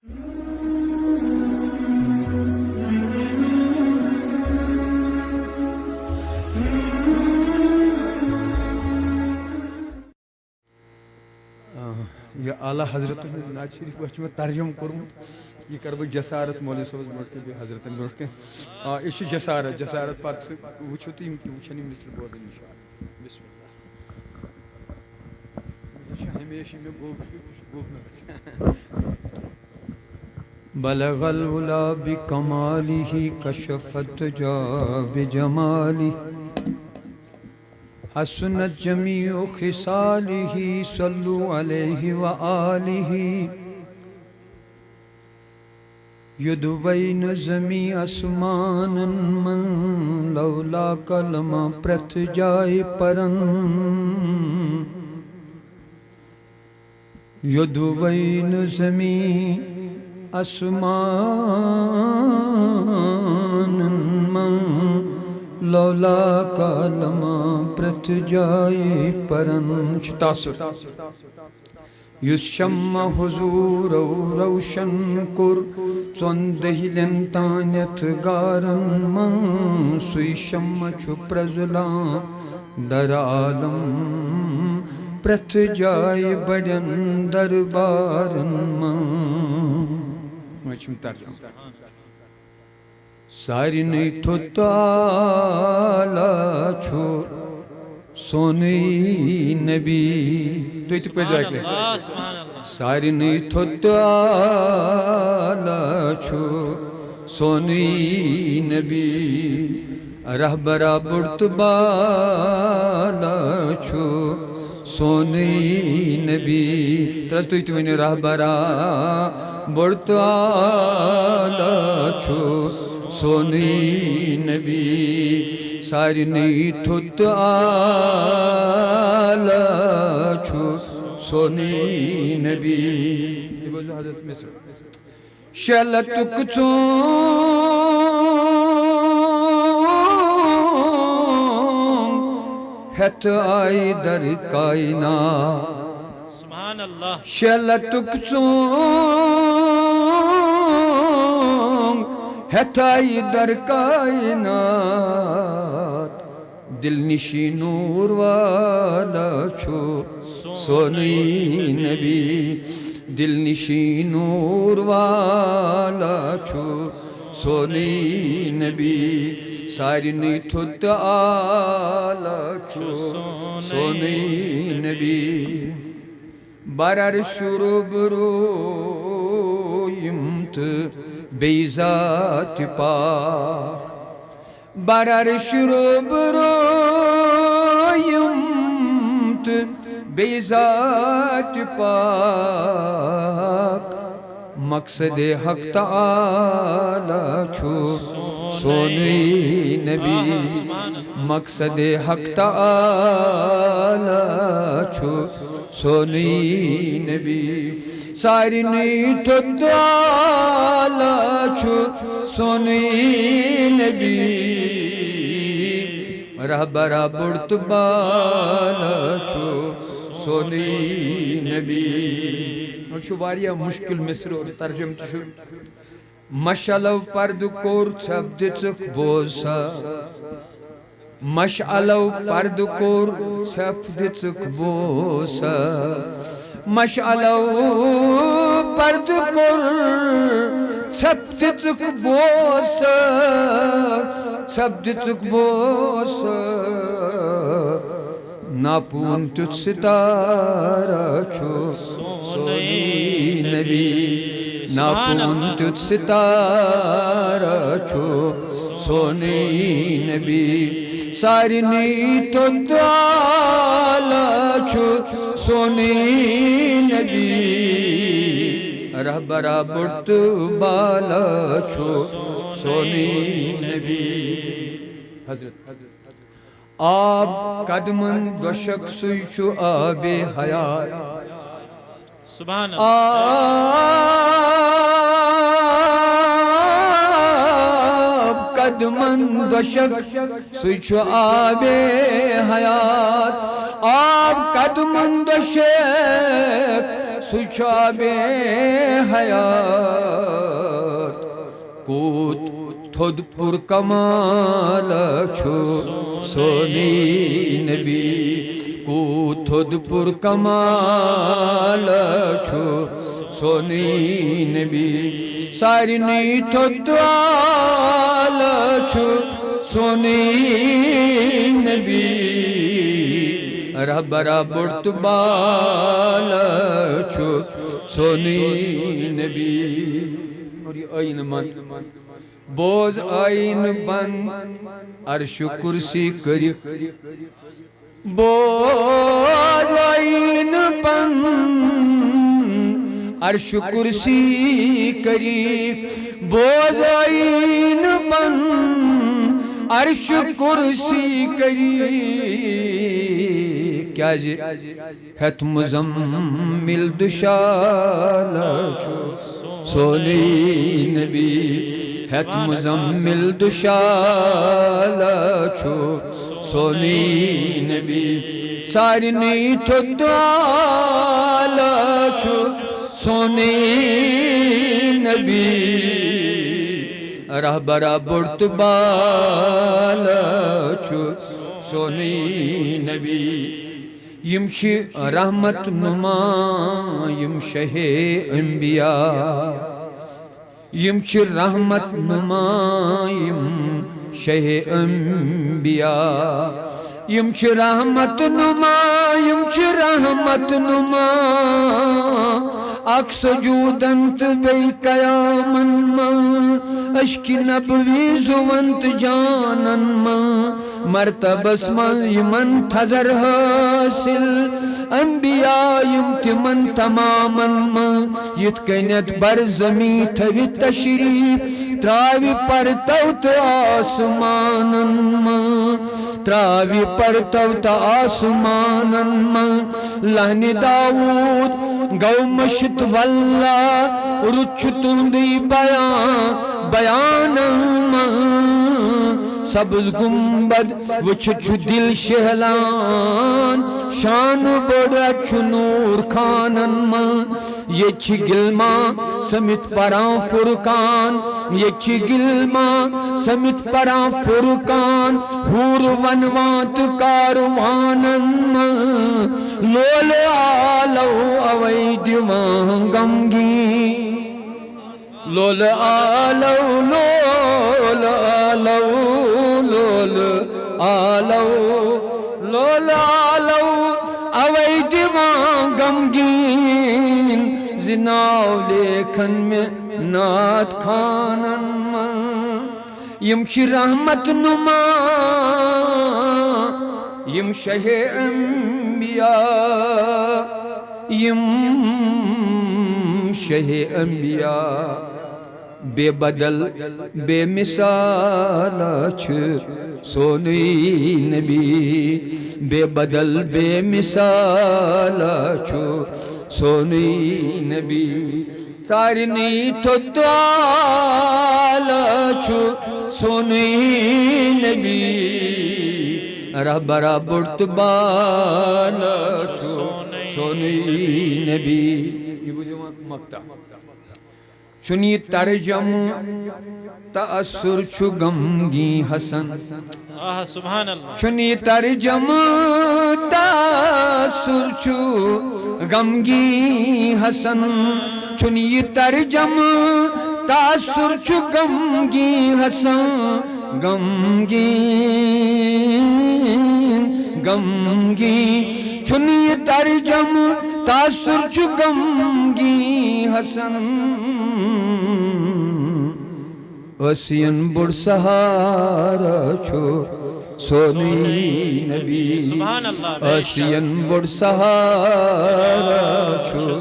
یہ اعلیٰ حضرت ناز شریف میں ترجم کورمت یہ کر بہ جسارت مولوی صاحب برو کے حضرت برو کے یہ جسارت جسارت پتہ وچھو تو وچھن یہ مصر بودن انشاءاللہ بسم اللہ ہمیشہ میں گوب بلغ العلا بکمالہ کشف الدجا بجمالہ حسنت جمیع خصالہ صلو علیہ وآلہ یدوین زمی اسمان من لولا کلمہ پرت جائے پرن یدوین زمی اسمان من لولا کلمہ پرت جائے پرن تاثر یس شمع حضور روشن کر ژون دہلین تانیت گارن من سوی شمع چھ پرزلان در عالم پرت جائے بڑین دربارن من سارنی تو تالا چھو سونی نبی تو یہ پہ جائے لے سارنی تو تالا چھو سونی نبی رہبرہ بڑت بالا چھو سونی نبی ترس تو یہ ونی رہبرہ بڑت آلا چھو سونی نبی سارنی تھت آلا چھو سونی نبی شلت کتوں ہت آئی در کائنات سبحان اللہ شلت کتوں ہتائی در کائنات دل نشی نور والا چھو سونی نبی دل نشی نور والا چھو سونی نبی سارنی تھت آلا چھو سونی نبی برر شروع برو یمت بیزات پاک برر شروع برویمت بیزات پاک مقصد حق تعالی چھو سونی نبی مقصد حق تعالی چھو سونی نبی سارنی تو تالا چھو سونی نبی رہبرہ بڑت بالا چھو سونی نبی اور شواریا مشکل مصر اور ترجم تشو مشعلو پرد کور چھپ دچک بوسا مشعلو پرد کور چھپ دچک بوسا مشعلو پرد کور چھپ دچک بوسا چھپ دچک بوسا ناپون تجھ ستارہ چھو سونی نبی ناپون تجھ ستارہ چھو سونی نبی سارنی تو تالا چھو سونی نبی رہبرہ بڑت بالا چھو سونی نبی حضرت آب قدمن دوشک سوچو آب حیات سبحان آب قدمن دوشک سوچو آب حیات آب قدمن دوشک سوچو آب حیات تھود پور کمال چھو سونی نبی کو تھود پور کمال چھو سونی نبی سارنی تھود آل چھو سونی نبی رہبرہ بڑت بال چھو سونی نبی اور یہ آئین من بوز آئین بند عرش کرسی کری بوز آئین بند عرش کرسی کری بوز آئین بند عرش کرسی کری کیا جی ہت مزمل دشال چھو سونی نبی ہت مزمل دشال چھو سونی نبی سارنی تھدال چھو سونی نبی رہبرہ بڑت بال چھو سونی نبی یم چھ رحمت نما یم شہ انبیاء یم چھ رحمت نما یم شہ انبیاء یم چھ رحمت نما یم چھ رحمت نما اک سجودنت بی قیامن من اشک نبوی زونت جانن من مرتبس من یمن تھذر حاصل انبیاء یم تمن تمامن من یت کنیت بر زمین تھوی تشریف تراوی پر توت آسمانن من تراوی پر توت آسمانن من لہن داود گو مشت واللہ رچ تندی بیانن من سبز گنبد وچھ دل شہلان شان بڑا نور خانن من یہ چھ گلما سمت پران فرقان یہ چھ گلما سمت پران فرقان حور ونوات کاروانن من لول آلو اوید مانگمگی لول آلو لول آلو لول آلو لول آلو اوید مانگمگین زناو لیکن میں نات خانن من یم چھ رحمت نما یم شہ انبیاء یم شہ انبیاء بے بدل بے مثال چھ سونی نبی بے بدل بے مثال چھ سونی نبی سارنی تھدال چھو سونی نبی رہبرہ بڑت بال چھو سونی نبی یہ بجھو مقتہ چنی ترجم تأثر چھو غمگی حسن سبحان اللہ چنی ترجم تأثر چھو غمگی حسن چنی ترجم تأثر چھو غمگی حسن غمگی چنی ترجم تأثر چھو غمگی حسن وسین بڑ سہارا چھو سونی نبی وسین بڑ سہارا چھو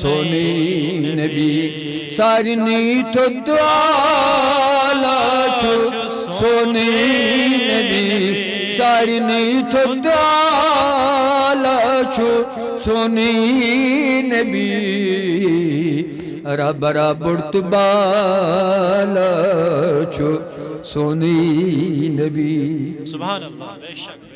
سونی نبی سارنی تھدالا چھو سونی نبی سارنی تھدالا چھو سونی نبی رہبرہ بڑت بال چھو سونی نبی سبحان اللہ بے شک